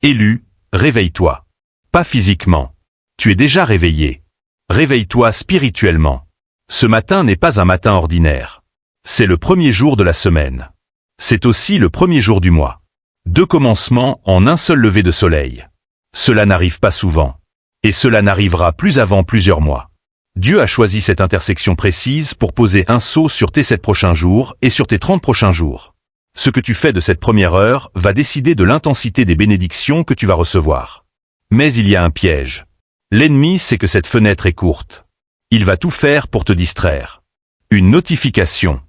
Élu, réveille-toi. Pas physiquement. Tu es déjà réveillé. Réveille-toi spirituellement. Ce matin n'est pas un matin ordinaire. C'est le premier jour de la semaine. C'est aussi le premier jour du mois. 2 commencements en un seul lever de soleil. Cela n'arrive pas souvent. Et cela n'arrivera plus avant plusieurs mois. Dieu a choisi cette intersection précise pour poser un sceau sur tes 7 prochains jours et sur tes 30 prochains jours. Ce que tu fais de cette première heure va décider de l'intensité des bénédictions que tu vas recevoir. Mais il y a un piège. L'ennemi sait que cette fenêtre est courte. Il va tout faire pour te distraire. Une notification.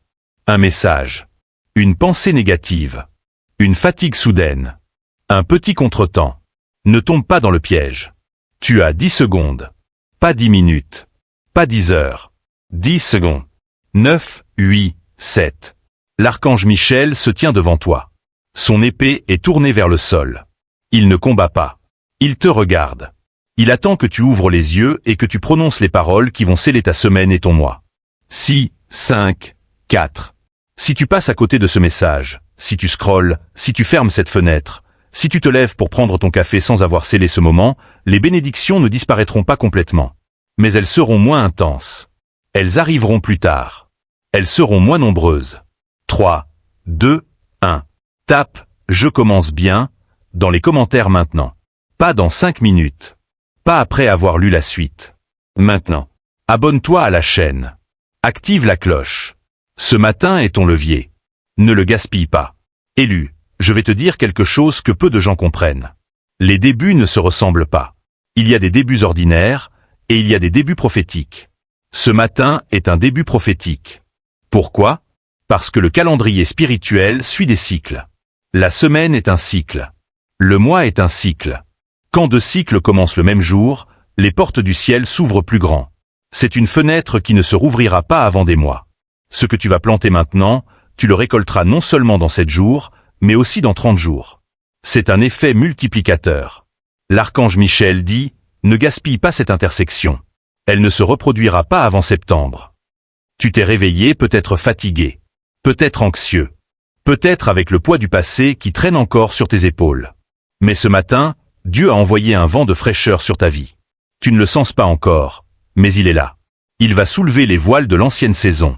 Un message. Une pensée négative. Une fatigue soudaine. Un petit contretemps. Ne tombe pas dans le piège. Tu as 10 secondes. Pas 10 minutes. Pas 10 heures. 10 secondes. 9, 8, 7. L'archange Michel se tient devant toi. Son épée est tournée vers le sol. Il ne combat pas. Il te regarde. Il attend que tu ouvres les yeux et que tu prononces les paroles qui vont sceller ta semaine et ton mois. 6, 5, 4. Si tu passes à côté de ce message, si tu scrolles, si tu fermes cette fenêtre, si tu te lèves pour prendre ton café sans avoir scellé ce moment, les bénédictions ne disparaîtront pas complètement. Mais elles seront moins intenses. Elles arriveront plus tard. Elles seront moins nombreuses. 3, 2, 1. Tape « Je commence bien » dans les commentaires maintenant. Pas dans 5 minutes. Pas après avoir lu la suite. Maintenant. Abonne-toi à la chaîne. Active la cloche. Ce matin est ton levier. Ne le gaspille pas. Élu, je vais te dire quelque chose que peu de gens comprennent. Les débuts ne se ressemblent pas. Il y a des débuts ordinaires, et il y a des débuts prophétiques. Ce matin est un début prophétique. Pourquoi ? Parce que le calendrier spirituel suit des cycles. La semaine est un cycle. Le mois est un cycle. Quand 2 cycles commencent le même jour, les portes du ciel s'ouvrent plus grand. C'est une fenêtre qui ne se rouvrira pas avant des mois. Ce que tu vas planter maintenant, tu le récolteras non seulement dans 7 jours, mais aussi dans 30 jours. C'est un effet multiplicateur. L'archange Michel dit, ne gaspille pas cette intersection. Elle ne se reproduira pas avant septembre. Tu t'es réveillé peut-être fatigué, peut-être anxieux, peut-être avec le poids du passé qui traîne encore sur tes épaules. Mais ce matin, Dieu a envoyé un vent de fraîcheur sur ta vie. Tu ne le sens pas encore, mais il est là. Il va soulever les voiles de l'ancienne saison.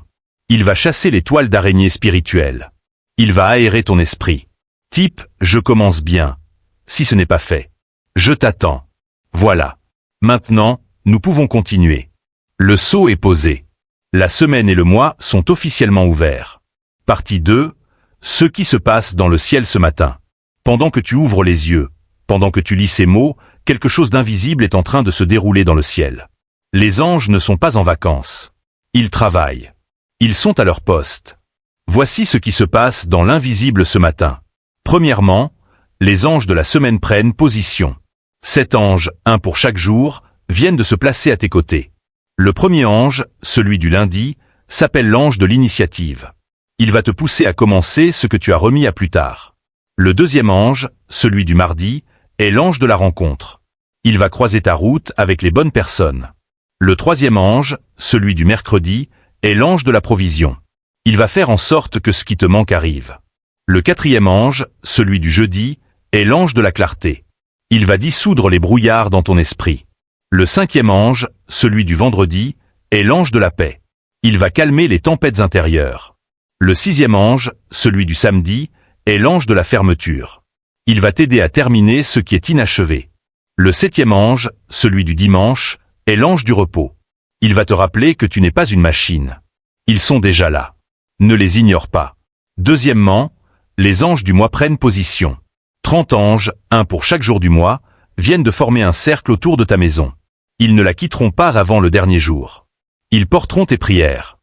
Il va chasser les toiles d'araignée spirituelles. Il va aérer ton esprit. Type « Je commence bien ». Si ce n'est pas fait. Je t'attends. Voilà. Maintenant, nous pouvons continuer. Le sceau est posé. La semaine et le mois sont officiellement ouverts. Partie 2. Ce qui se passe dans le ciel ce matin. Pendant que tu ouvres les yeux, pendant que tu lis ces mots, quelque chose d'invisible est en train de se dérouler dans le ciel. Les anges ne sont pas en vacances. Ils travaillent. Ils sont à leur poste. Voici ce qui se passe dans l'invisible ce matin. Premièrement, les anges de la semaine prennent position. 7 anges, un pour chaque jour, viennent de se placer à tes côtés. Le premier ange, celui du lundi, s'appelle l'ange de l'initiative. Il va te pousser à commencer ce que tu as remis à plus tard. Le deuxième ange, celui du mardi, est l'ange de la rencontre. Il va croiser ta route avec les bonnes personnes. Le troisième ange, celui du mercredi, est l'ange de la provision. Il va faire en sorte que ce qui te manque arrive. Le quatrième ange, celui du jeudi, est l'ange de la clarté. Il va dissoudre les brouillards dans ton esprit. Le cinquième ange, celui du vendredi, est l'ange de la paix. Il va calmer les tempêtes intérieures. Le sixième ange, celui du samedi, est l'ange de la fermeture. Il va t'aider à terminer ce qui est inachevé. Le septième ange, celui du dimanche, est l'ange du repos. Il va te rappeler que tu n'es pas une machine. Ils sont déjà là. Ne les ignore pas. Deuxièmement, les anges du mois prennent position. 30 anges, un pour chaque jour du mois, viennent de former un cercle autour de ta maison. Ils ne la quitteront pas avant le dernier jour. Ils porteront tes prières.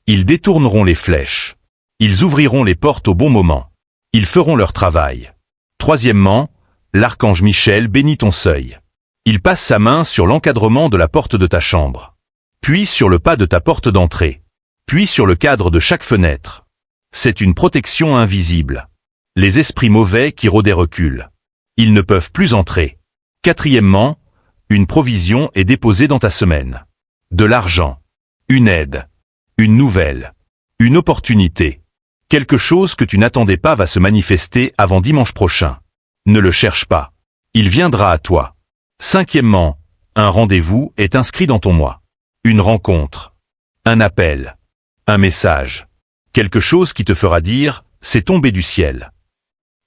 Ils détourneront les flèches. Ils ouvriront les portes au bon moment. Ils feront leur travail. Troisièmement, l'archange Michel bénit ton seuil. Il passe sa main sur l'encadrement de la porte de ta chambre, puis sur le pas de ta porte d'entrée, puis sur le cadre de chaque fenêtre. C'est une protection invisible. Les esprits mauvais qui rôdaient reculent. Ils ne peuvent plus entrer. Quatrièmement, une provision est déposée dans ta semaine. De l'argent, une aide, une nouvelle, une opportunité. Quelque chose que tu n'attendais pas va se manifester avant dimanche prochain. Ne le cherche pas. Il viendra à toi. Cinquièmement, un rendez-vous est inscrit dans ton mois. Une rencontre. Un appel. Un message. Quelque chose qui te fera dire « c'est tombé du ciel ».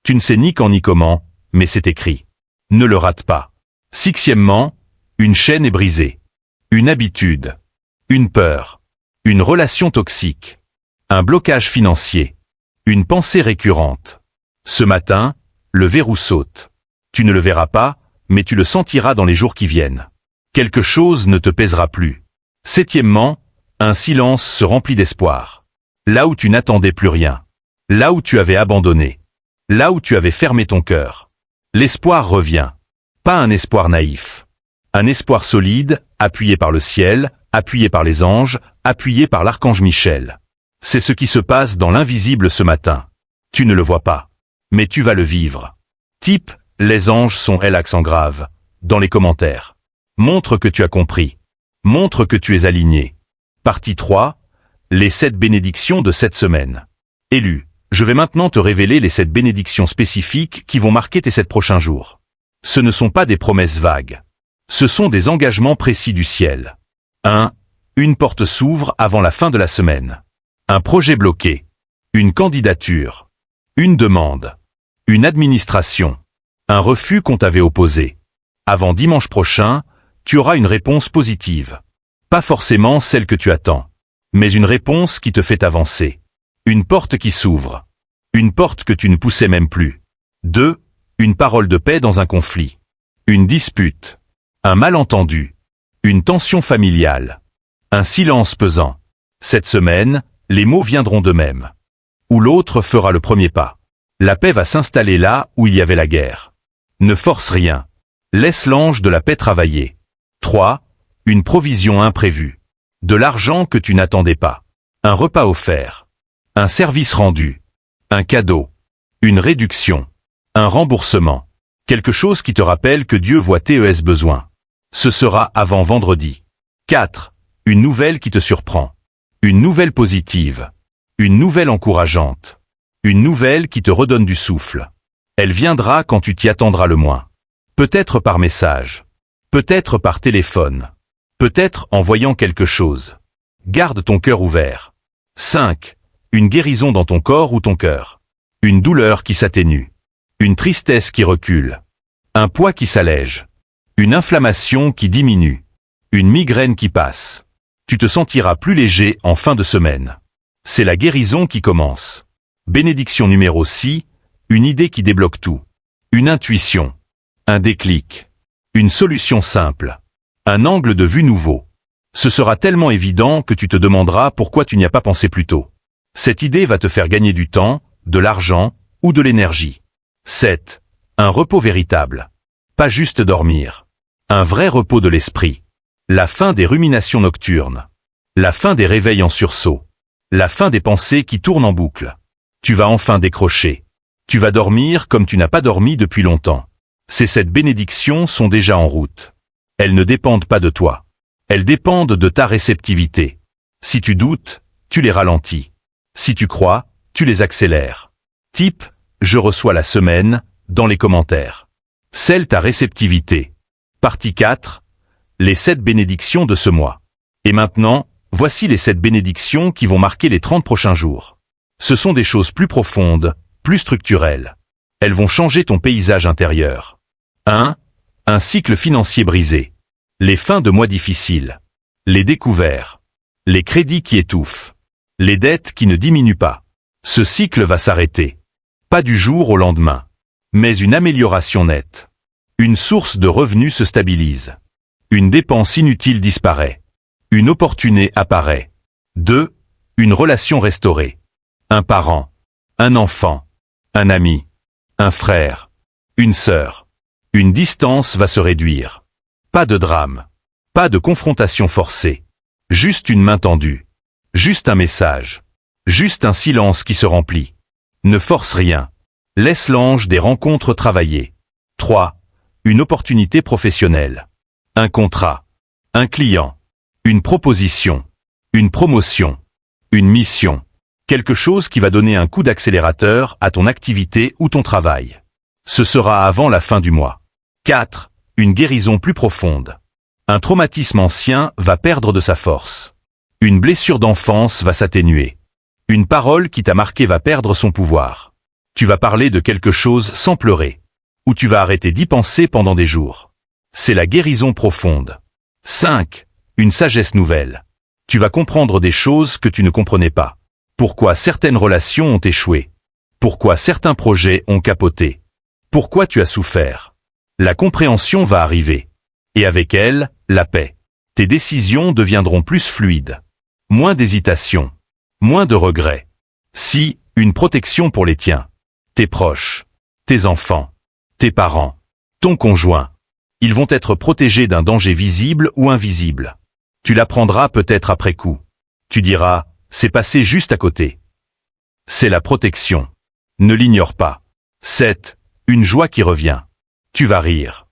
Tu ne sais ni quand ni comment, mais c'est écrit. Ne le rate pas. Sixièmement, une chaîne est brisée. Une habitude. Une peur. Une relation toxique. Un blocage financier. Une pensée récurrente. Ce matin, le verrou saute. Tu ne le verras pas, mais tu le sentiras dans les jours qui viennent. Quelque chose ne te pèsera plus. Septièmement, un silence se remplit d'espoir. Là où tu n'attendais plus rien. Là où tu avais abandonné. Là où tu avais fermé ton cœur. L'espoir revient. Pas un espoir naïf. Un espoir solide, appuyé par le ciel, appuyé par les anges, appuyé par l'archange Michel. C'est ce qui se passe dans l'invisible ce matin. Tu ne le vois pas. Mais tu vas le vivre. Type, les anges sont L accent grave. Dans les commentaires. Montre que tu as compris. Montre que tu es aligné. Partie 3. Les 7 bénédictions de cette semaine. Élu, je vais maintenant te révéler les 7 bénédictions spécifiques qui vont marquer tes 7 prochains jours. Ce ne sont pas des promesses vagues. Ce sont des engagements précis du ciel. 1. Une porte s'ouvre avant la fin de la semaine. Un projet bloqué. Une candidature. Une demande. Une administration. Un refus qu'on t'avait opposé. Avant dimanche prochain, tu auras une réponse positive. Pas forcément celle que tu attends, mais une réponse qui te fait avancer. Une porte qui s'ouvre. Une porte que tu ne poussais même plus. 2. Une parole de paix dans un conflit. Une dispute. Un malentendu. Une tension familiale. Un silence pesant. Cette semaine, les mots viendront d'eux-mêmes. Ou l'autre fera le premier pas. La paix va s'installer là où il y avait la guerre. Ne force rien. Laisse l'ange de la paix travailler. 3. Une provision imprévue. De l'argent que tu n'attendais pas. Un repas offert. Un service rendu. Un cadeau. Une réduction. Un remboursement. Quelque chose qui te rappelle que Dieu voit tes besoins. Ce sera avant vendredi. 4. Une nouvelle qui te surprend. Une nouvelle positive. Une nouvelle encourageante. Une nouvelle qui te redonne du souffle. Elle viendra quand tu t'y attendras le moins. Peut-être par message. Peut-être par téléphone. Peut-être en voyant quelque chose. Garde ton cœur ouvert. 5. Une guérison dans ton corps ou ton cœur. Une douleur qui s'atténue. Une tristesse qui recule. Un poids qui s'allège. Une inflammation qui diminue. Une migraine qui passe. Tu te sentiras plus léger en fin de semaine. C'est la guérison qui commence. Bénédiction numéro 6, une idée qui débloque tout. Une intuition. Un déclic. Une solution simple. Un angle de vue nouveau. Ce sera tellement évident que tu te demanderas pourquoi tu n'y as pas pensé plus tôt. Cette idée va te faire gagner du temps, de l'argent ou de l'énergie. 7. Un repos véritable. Pas juste dormir. Un vrai repos de l'esprit. La fin des ruminations nocturnes. La fin des réveils en sursaut. La fin des pensées qui tournent en boucle. Tu vas enfin décrocher. Tu vas dormir comme tu n'as pas dormi depuis longtemps. Ces 7 bénédictions sont déjà en route. Elles ne dépendent pas de toi. Elles dépendent de ta réceptivité. Si tu doutes, tu les ralentis. Si tu crois, tu les accélères. Type, je reçois la semaine, dans les commentaires. Scelle ta réceptivité. Partie 4. Les 7 bénédictions de ce mois. Et maintenant, voici les 7 bénédictions qui vont marquer les 30 prochains jours. Ce sont des choses plus profondes, plus structurelles. Elles vont changer ton paysage intérieur. 1. Un cycle financier brisé. Les fins de mois difficiles. Les découverts. Les crédits qui étouffent. Les dettes qui ne diminuent pas. Ce cycle va s'arrêter. Pas du jour au lendemain. Mais une amélioration nette. Une source de revenus se stabilise. Une dépense inutile disparaît. Une opportunité apparaît. 2. Une relation restaurée. Un parent. Un enfant. Un ami. Un frère. Une sœur. Une distance va se réduire. Pas de drame. Pas de confrontation forcée. Juste une main tendue. Juste un message. Juste un silence qui se remplit. Ne force rien. Laisse l'ange des rencontres travailler. 3. Une opportunité professionnelle. Un contrat. Un client. Une proposition. Une promotion. Une mission. Quelque chose qui va donner un coup d'accélérateur à ton activité ou ton travail. Ce sera avant la fin du mois. 4. Une guérison plus profonde. Un traumatisme ancien va perdre de sa force. Une blessure d'enfance va s'atténuer. Une parole qui t'a marqué va perdre son pouvoir. Tu vas parler de quelque chose sans pleurer. Ou tu vas arrêter d'y penser pendant des jours. C'est la guérison profonde. 5. Une sagesse nouvelle. Tu vas comprendre des choses que tu ne comprenais pas. Pourquoi certaines relations ont échoué. Pourquoi certains projets ont capoté. Pourquoi tu as souffert. La compréhension va arriver. Et avec elle, la paix. Tes décisions deviendront plus fluides. Moins d'hésitation. Moins de regrets. 6. Une protection pour les tiens. Tes proches. Tes enfants. Tes parents. Ton conjoint. Ils vont être protégés d'un danger visible ou invisible. Tu l'apprendras peut-être après coup. Tu diras, c'est passé juste à côté. C'est la protection. Ne l'ignore pas. 7. Une joie qui revient. Tu vas rire.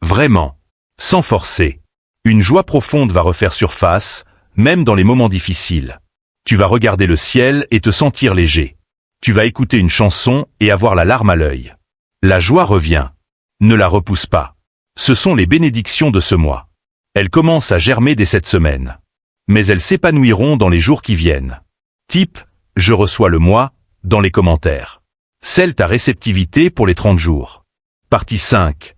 Vraiment. Sans forcer. Une joie profonde va refaire surface, même dans les moments difficiles. Tu vas regarder le ciel et te sentir léger. Tu vas écouter une chanson et avoir la larme à l'œil. La joie revient. Ne la repousse pas. Ce sont les bénédictions de ce mois. Elles commencent à germer dès cette semaine. Mais elles s'épanouiront dans les jours qui viennent. Type, je reçois le mois, dans les commentaires. Scelle ta réceptivité pour les 30 jours. Partie 5.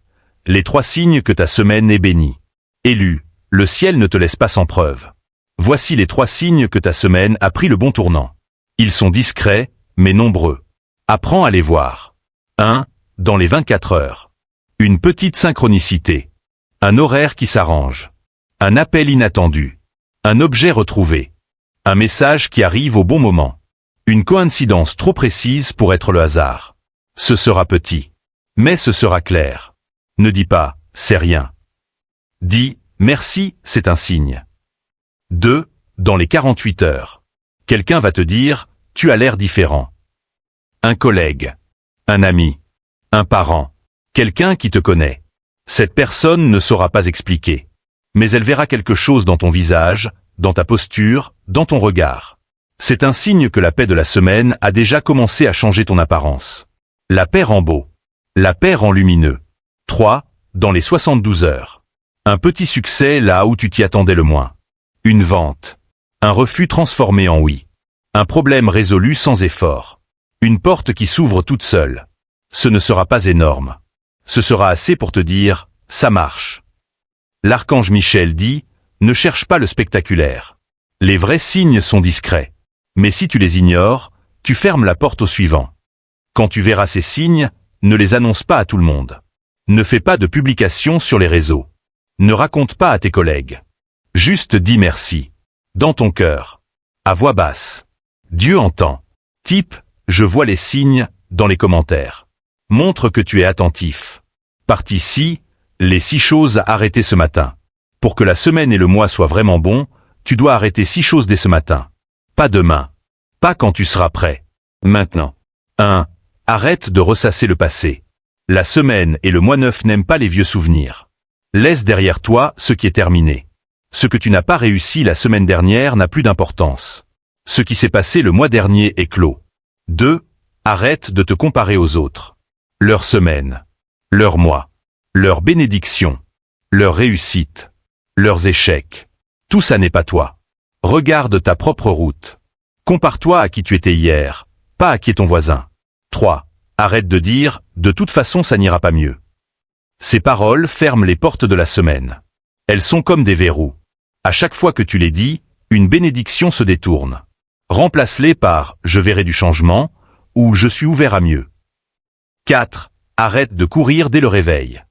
Les 3 signes que ta semaine est bénie. Élu, le ciel ne te laisse pas sans preuve. Voici les 3 signes que ta semaine a pris le bon tournant. Ils sont discrets, mais nombreux. Apprends à les voir. 1. Dans les 24 heures. Une petite synchronicité. Un horaire qui s'arrange. Un appel inattendu. Un objet retrouvé. Un message qui arrive au bon moment. Une coïncidence trop précise pour être le hasard. Ce sera petit. Mais ce sera clair. Ne dis pas, c'est rien. Dis, merci, c'est un signe. 2. Dans les 48 heures. Quelqu'un va te dire, tu as l'air différent. Un collègue. Un ami. Un parent. Quelqu'un qui te connaît. Cette personne ne saura pas expliquer. Mais elle verra quelque chose dans ton visage, dans ta posture, dans ton regard. C'est un signe que la paix de la semaine a déjà commencé à changer ton apparence. La paix rend beau. La paix rend lumineux. 3. Dans les 72 heures. Un petit succès là où tu t'y attendais le moins. Une vente. Un refus transformé en oui. Un problème résolu sans effort. Une porte qui s'ouvre toute seule. Ce ne sera pas énorme. Ce sera assez pour te dire, ça marche. L'archange Michel dit, ne cherche pas le spectaculaire. Les vrais signes sont discrets. Mais si tu les ignores, tu fermes la porte au suivant. Quand tu verras ces signes, ne les annonce pas à tout le monde. Ne fais pas de publication sur les réseaux. Ne raconte pas à tes collègues. Juste dis merci. Dans ton cœur. À voix basse. Dieu entend. Type, je vois les signes, dans les commentaires. Montre que tu es attentif. Partie 6, les 6 choses à arrêter ce matin. Pour que la semaine et le mois soient vraiment bons, tu dois arrêter 6 choses dès ce matin. Pas demain. Pas quand tu seras prêt. Maintenant. 1. Arrête de ressasser le passé. La semaine et le mois 9 n'aiment pas les vieux souvenirs. Laisse derrière toi ce qui est terminé. Ce que tu n'as pas réussi la semaine dernière n'a plus d'importance. Ce qui s'est passé le mois dernier est clos. 2. Arrête de te comparer aux autres. Leur semaine. Leur mois. Leur bénédiction. Leur réussite. Leurs échecs. Tout ça n'est pas toi. Regarde ta propre route. Compare-toi à qui tu étais hier, pas à qui est ton voisin. 3. Arrête de dire, de toute façon ça n'ira pas mieux. Ces paroles ferment les portes de la semaine. Elles sont comme des verrous. À chaque fois que tu les dis, une bénédiction se détourne. Remplace-les par « je verrai du changement » ou « je suis ouvert à mieux ». 4. Arrête de courir dès le réveil.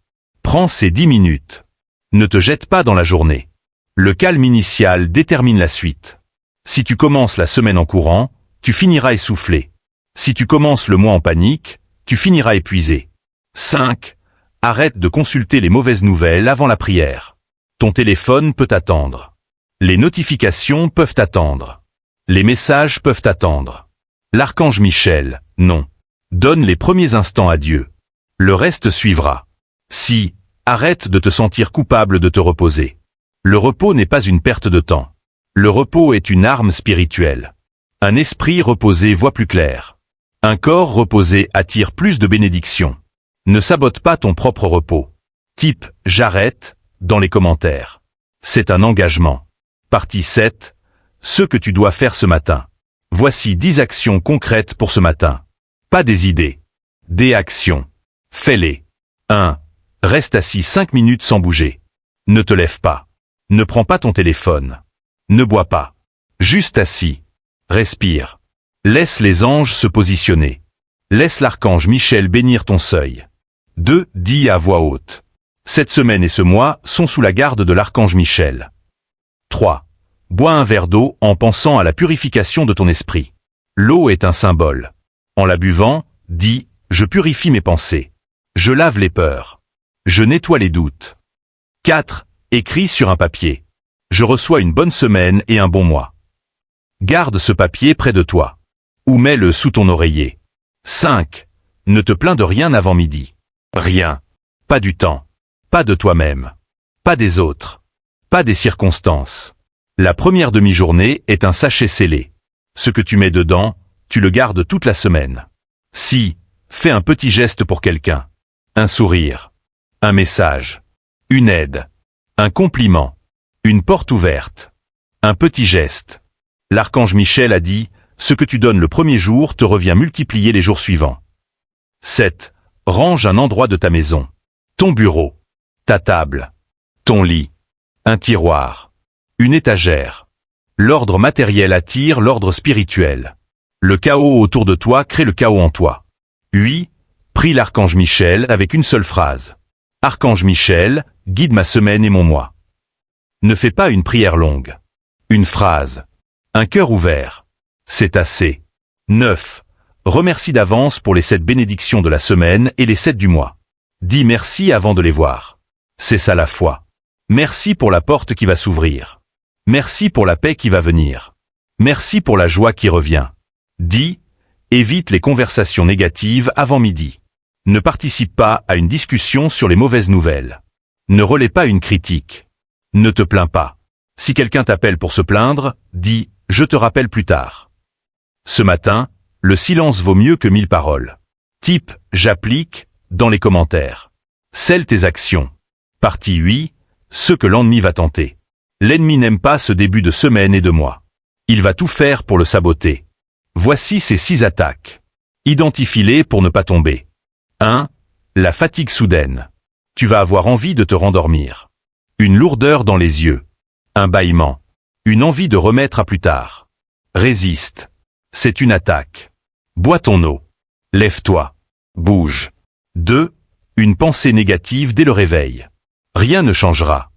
Prends ces 10 minutes. Ne te jette pas dans la journée. Le calme initial détermine la suite. Si tu commences la semaine en courant, tu finiras essoufflé. Si tu commences le mois en panique, tu finiras épuisé. 5. Arrête de consulter les mauvaises nouvelles avant la prière. Ton téléphone peut attendre. Les notifications peuvent attendre. Les messages peuvent attendre. L'archange Michel, non. Donne les premiers instants à Dieu. Le reste suivra. 6. Arrête de te sentir coupable de te reposer. Le repos n'est pas une perte de temps. Le repos est une arme spirituelle. Un esprit reposé voit plus clair. Un corps reposé attire plus de bénédictions. Ne sabote pas ton propre repos. Type « J'arrête » dans les commentaires. C'est un engagement. Partie 7. Ce que tu dois faire ce matin. Voici 10 actions concrètes pour ce matin. Pas des idées. Des actions. Fais-les. 1. Reste assis 5 minutes sans bouger. Ne te lève pas. Ne prends pas ton téléphone. Ne bois pas. Juste assis. Respire. Laisse les anges se positionner. Laisse l'archange Michel bénir ton seuil. 2. Dis à voix haute. Cette semaine et ce mois sont sous la garde de l'archange Michel. 3. Bois un verre d'eau en pensant à la purification de ton esprit. L'eau est un symbole. En la buvant, dis « Je purifie mes pensées. Je lave les peurs. Je nettoie les doutes. » 4. Écris sur un papier. Je reçois une bonne semaine et un bon mois. Garde ce papier près de toi. Ou mets-le sous ton oreiller. 5. Ne te plains de rien avant midi. Rien. Pas du temps. Pas de toi-même. Pas des autres. Pas des circonstances. La première demi-journée est un sachet scellé. Ce que tu mets dedans, tu le gardes toute la semaine. Si, fais un petit geste pour quelqu'un. Un sourire. Un message. Une aide. Un compliment. Une porte ouverte. Un petit geste. L'archange Michel a dit, ce que tu donnes le premier jour te revient multiplié les jours suivants. 7. Range un endroit de ta maison. Ton bureau. Ta table. Ton lit. Un tiroir. Une étagère. L'ordre matériel attire l'ordre spirituel. Le chaos autour de toi crée le chaos en toi. 8. Prie l'archange Michel avec une seule phrase. Archange Michel, guide ma semaine et mon mois. Ne fais pas une prière longue. Une phrase. Un cœur ouvert. C'est assez. 9. Remercie d'avance pour les 7 bénédictions de la semaine et les 7 du mois. Dis merci avant de les voir. C'est ça la foi. Merci pour la porte qui va s'ouvrir. Merci pour la paix qui va venir. Merci pour la joie qui revient. Dis, évite les conversations négatives avant midi. Ne participe pas à une discussion sur les mauvaises nouvelles. Ne relaie pas une critique. Ne te plains pas. Si quelqu'un t'appelle pour se plaindre, dis « Je te rappelle plus tard ». Ce matin, le silence vaut mieux que 1000 paroles. Type « J'applique » dans les commentaires. Scelle tes actions. Partie 8. Ce que l'ennemi va tenter. L'ennemi n'aime pas ce début de semaine et de mois. Il va tout faire pour le saboter. Voici ces 6 attaques. Identifie-les pour ne pas tomber. 1. La fatigue soudaine. Tu vas avoir envie de te rendormir. Une lourdeur dans les yeux. Un bâillement. Une envie de remettre à plus tard. Résiste. C'est une attaque. Bois ton eau. Lève-toi. Bouge. 2. Une pensée négative dès le réveil. Rien ne changera.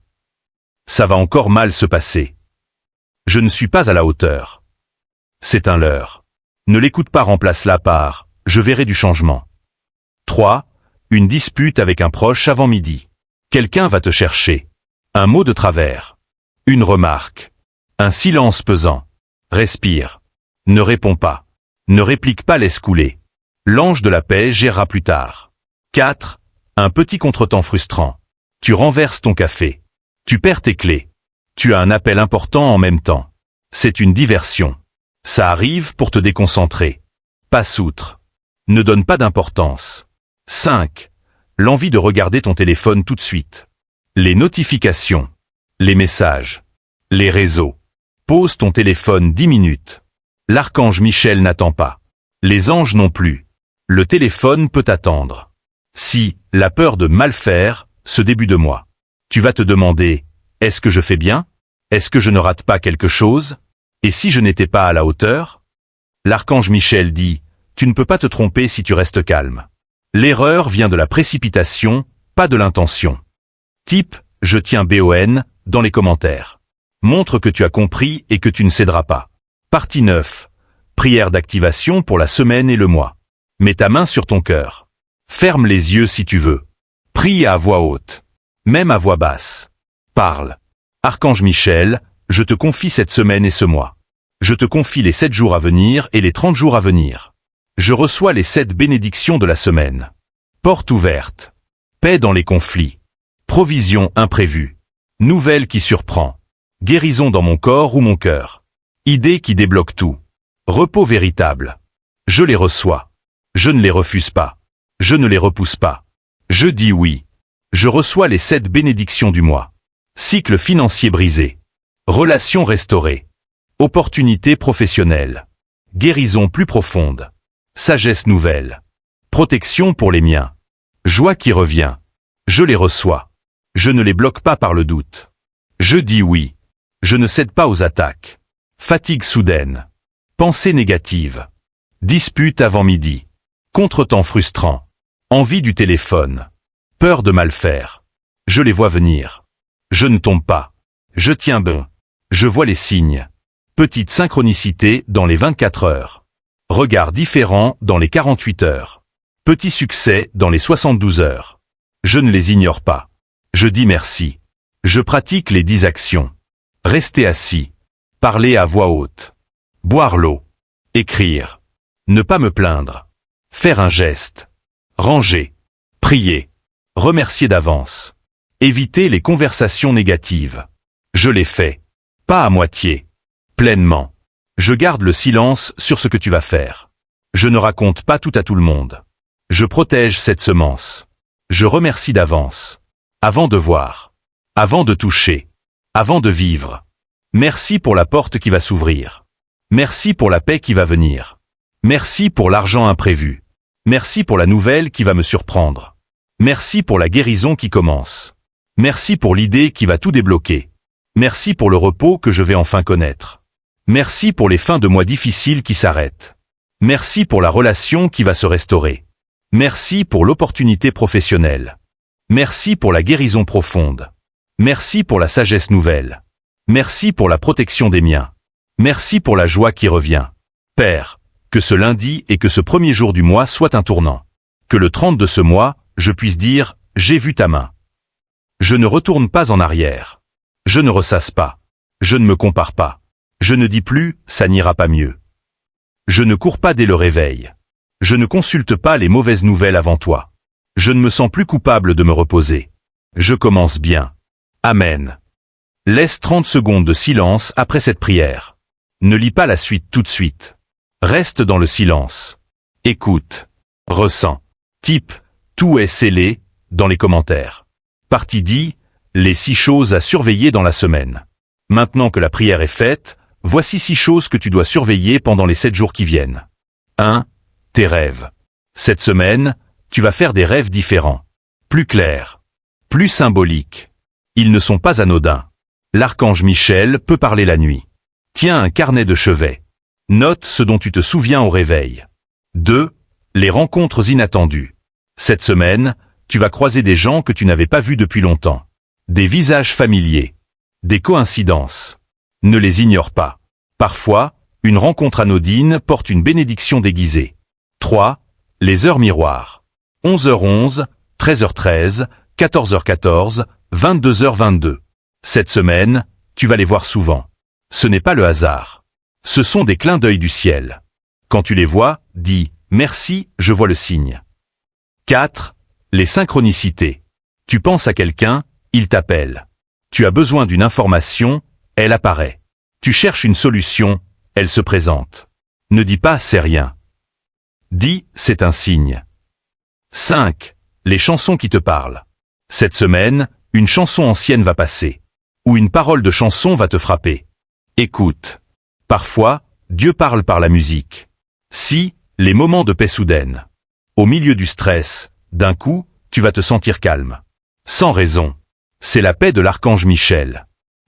Ça va encore mal se passer. Je ne suis pas à la hauteur. C'est un leurre. Ne l'écoute pas, remplace-la par « Je verrai du changement ». 3. Une dispute avec un proche avant midi. Quelqu'un va te chercher. Un mot de travers. Une remarque. Un silence pesant. Respire. Ne réponds pas. Ne réplique pas, laisse couler. L'ange de la paix gérera plus tard. 4. Un petit contretemps frustrant. Tu renverses ton café. Tu perds tes clés. Tu as un appel important en même temps. C'est une diversion. Ça arrive pour te déconcentrer. Passe outre. Ne donne pas d'importance. 5. L'envie de regarder ton téléphone tout de suite. Les notifications. Les messages. Les réseaux. Pose ton téléphone 10 minutes. L'archange Michel n'attend pas. Les anges non plus. Le téléphone peut attendre. Si, la peur de mal faire, ce début de mois. Tu vas te demander, est-ce que je fais bien? Est-ce que je ne rate pas quelque chose? Et si je n'étais pas à la hauteur? L'archange Michel dit, tu ne peux pas te tromper si tu restes calme. L'erreur vient de la précipitation, pas de l'intention. Type, je tiens BON, dans les commentaires. Montre que tu as compris et que tu ne céderas pas. Partie 9. Prière d'activation pour la semaine et le mois. Mets ta main sur ton cœur. Ferme les yeux si tu veux. Prie à voix haute. Même à voix basse. Parle. Archange Michel, je te confie cette semaine et ce mois. Je te confie les 7 jours à venir et les 30 jours à venir. Je reçois les 7 bénédictions de la semaine. Porte ouverte. Paix dans les conflits. Provision imprévue. Nouvelle qui surprend. Guérison dans mon corps ou mon cœur. Idée qui débloque tout. Repos véritable. Je les reçois. Je ne les refuse pas. Je ne les repousse pas. Je dis oui. Je reçois les 7 bénédictions du mois. Cycle financier brisé. Relations restaurées. Opportunités professionnelles. Guérison plus profonde. Sagesse nouvelle. Protection pour les miens. Joie qui revient. Je les reçois. Je ne les bloque pas par le doute. Je dis oui. Je ne cède pas aux attaques. Fatigue soudaine. Pensée négative. Dispute avant midi. Contretemps frustrant. Envie du téléphone. Peur de mal faire. Je les vois venir. Je ne tombe pas. Je tiens bon. Je vois les signes. Petite synchronicité dans les 24 heures. Regard différent dans les 48 heures. Petit succès dans les 72 heures. Je ne les ignore pas. Je dis merci. Je pratique les 10 actions. Rester assis. Parler à voix haute. Boire l'eau. Écrire. Ne pas me plaindre. Faire un geste. Ranger. Prier. Remercier d'avance. Éviter les conversations négatives. Je les fais. Pas à moitié. Pleinement. Je garde le silence sur ce que tu vas faire. Je ne raconte pas tout à tout le monde. Je protège cette semence. Je remercie d'avance. Avant de voir. Avant de toucher. Avant de vivre. Merci pour la porte qui va s'ouvrir. Merci pour la paix qui va venir. Merci pour l'argent imprévu. Merci pour la nouvelle qui va me surprendre. Merci pour la guérison qui commence. Merci pour l'idée qui va tout débloquer. Merci pour le repos que je vais enfin connaître. Merci pour les fins de mois difficiles qui s'arrêtent. Merci pour la relation qui va se restaurer. Merci pour l'opportunité professionnelle. Merci pour la guérison profonde. Merci pour la sagesse nouvelle. Merci pour la protection des miens. Merci pour la joie qui revient. Père, que ce lundi et que ce premier jour du mois soient un tournant. Que le 30 de ce mois, je puisse dire « J'ai vu ta main ». Je ne retourne pas en arrière. Je ne ressasse pas. Je ne me compare pas. Je ne dis plus « ça n'ira pas mieux ». Je ne cours pas dès le réveil. Je ne consulte pas les mauvaises nouvelles avant toi. Je ne me sens plus coupable de me reposer. Je commence bien. Amen. Laisse 30 secondes de silence après cette prière. Ne lis pas la suite tout de suite. Reste dans le silence. Écoute. Ressens. Type. Tout est scellé dans les commentaires. Partie dit. Les 6 choses à surveiller dans la semaine. Maintenant que la prière est faite, voici 6 choses que tu dois surveiller pendant les 7 jours qui viennent. 1. Tes rêves. Cette semaine, tu vas faire des rêves différents. Plus clairs. Plus symboliques. Ils ne sont pas anodins. L'archange Michel peut parler la nuit. Tiens un carnet de chevet. Note ce dont tu te souviens au réveil. 2. Les rencontres inattendues. Cette semaine, tu vas croiser des gens que tu n'avais pas vus depuis longtemps. Des visages familiers. Des coïncidences. Ne les ignore pas. Parfois, une rencontre anodine porte une bénédiction déguisée. 3. Les heures miroirs. 11h11, 13h13, 14h14, 22h22. Cette semaine, tu vas les voir souvent. Ce n'est pas le hasard. Ce sont des clins d'œil du ciel. Quand tu les vois, dis « Merci, je vois le signe ». 4. Les synchronicités. Tu penses à quelqu'un, il t'appelle. Tu as besoin d'une information, elle apparaît. Tu cherches une solution, elle se présente. Ne dis pas « c'est rien ». Dis « c'est un signe ». 5. Les chansons qui te parlent. Cette semaine, une chanson ancienne va passer. Ou une parole de chanson va te frapper. Écoute. Parfois, Dieu parle par la musique. Si, les moments de paix soudaine. Au milieu du stress, d'un coup, tu vas te sentir calme. Sans raison. C'est la paix de l'archange Michel.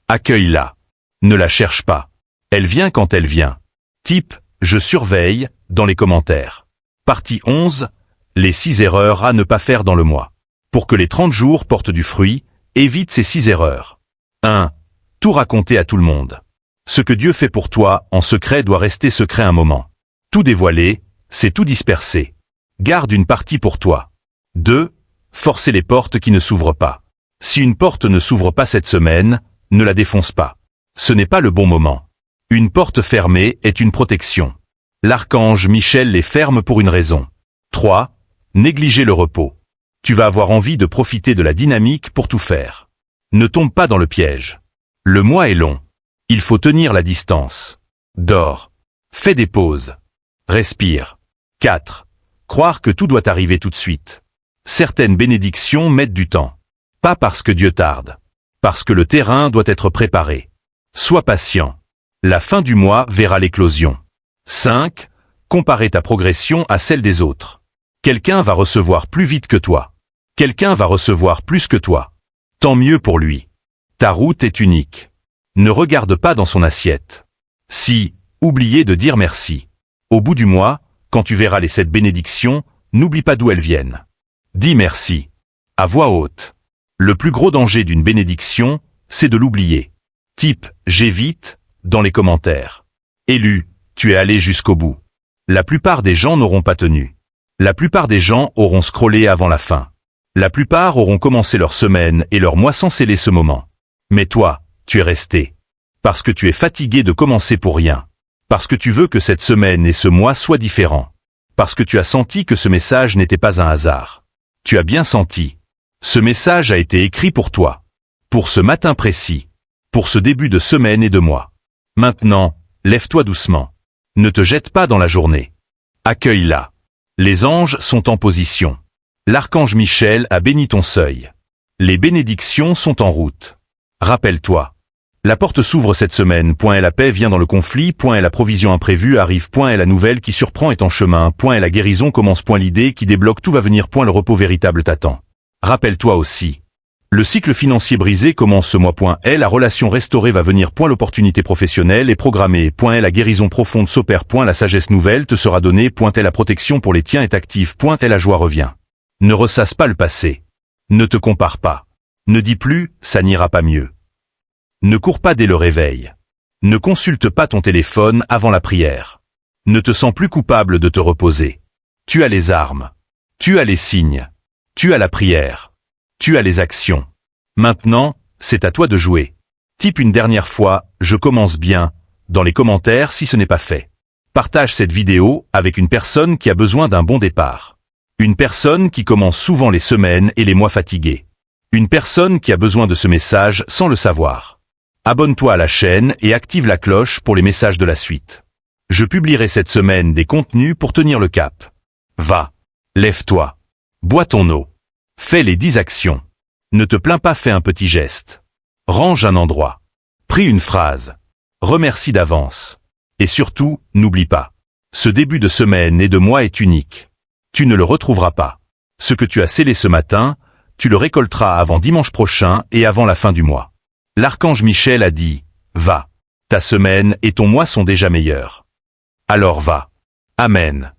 Accueille-la. Ne la cherche pas. Elle vient quand elle vient. Type, je surveille, dans les commentaires. Partie 11. Les 6 erreurs à ne pas faire dans le mois. Pour que les 30 jours portent du fruit, évite ces 6 erreurs. 1. Tout raconter à tout le monde. Ce que Dieu fait pour toi en secret doit rester secret un moment. Tout dévoiler, c'est tout disperser. Garde une partie pour toi. 2. Forcer les portes qui ne s'ouvrent pas. Si une porte ne s'ouvre pas cette semaine, ne la défonce pas. Ce n'est pas le bon moment. Une porte fermée est une protection. L'archange Michel les ferme pour une raison. 3. Négliger le repos. Tu vas avoir envie de profiter de la dynamique pour tout faire. Ne tombe pas dans le piège. Le mois est long. Il faut tenir la distance. Dors. Fais des pauses. Respire. 4. Croire que tout doit arriver tout de suite. Certaines bénédictions mettent du temps. Pas parce que Dieu tarde. Parce que le terrain doit être préparé. Sois patient. La fin du mois verra l'éclosion. 5. Comparer ta progression à celle des autres. Quelqu'un va recevoir plus vite que toi. Quelqu'un va recevoir plus que toi. Tant mieux pour lui. Ta route est unique. Ne regarde pas dans son assiette. Si, oubliez de dire merci. Au bout du mois, quand tu verras les 7 bénédictions, n'oublie pas d'où elles viennent. Dis merci. À voix haute. Le plus gros danger d'une bénédiction, c'est de l'oublier. Type « j'évite » dans les commentaires. Élu, tu es allé jusqu'au bout. La plupart des gens n'auront pas tenu. La plupart des gens auront scrollé avant la fin. La plupart auront commencé leur semaine et leur mois sans sceller ce moment. Mais toi, tu es resté. Parce que tu es fatigué de commencer pour rien. Parce que tu veux que cette semaine et ce mois soient différents. Parce que tu as senti que ce message n'était pas un hasard. Tu as bien senti. Ce message a été écrit pour toi. Pour ce matin précis. Pour ce début de semaine et de mois. Maintenant, lève-toi doucement. Ne te jette pas dans la journée. Accueille-la. Les anges sont en position. L'archange Michel a béni ton seuil. Les bénédictions sont en route. Rappelle-toi. La porte s'ouvre cette semaine. Et la paix vient dans le conflit. Et la provision imprévue arrive. Et la nouvelle qui surprend est en chemin. Et la guérison commence. L'idée qui débloque tout va venir. Le repos véritable t'attend. Rappelle-toi aussi. Le cycle financier brisé commence ce mois. Et la relation restaurée va venir. L'opportunité professionnelle est programmée. Et la guérison profonde s'opère. La sagesse nouvelle te sera donnée. Et la protection pour les tiens est active. Et la joie revient. Ne ressasse pas le passé. Ne te compare pas. Ne dis plus, ça n'ira pas mieux. Ne cours pas dès le réveil. Ne consulte pas ton téléphone avant la prière. Ne te sens plus coupable de te reposer. Tu as les armes. Tu as les signes. Tu as la prière. Tu as les actions. Maintenant, c'est à toi de jouer. Type une dernière fois, je commence bien, dans les commentaires si ce n'est pas fait. Partage cette vidéo avec une personne qui a besoin d'un bon départ. Une personne qui commence souvent les semaines et les mois fatigués. Une personne qui a besoin de ce message sans le savoir. Abonne-toi à la chaîne et active la cloche pour les messages de la suite. Je publierai cette semaine des contenus pour tenir le cap. Va. Lève-toi. Bois ton eau. Fais les 10 actions. Ne te plains pas, fais un petit geste. Range un endroit. Prie une phrase. Remercie d'avance. Et surtout, n'oublie pas. Ce début de semaine et de mois est unique. Tu ne le retrouveras pas. Ce que tu as scellé ce matin, tu le récolteras avant dimanche prochain et avant la fin du mois. L'archange Michel a dit, va. Ta semaine et ton mois sont déjà meilleurs. Alors va. Amen.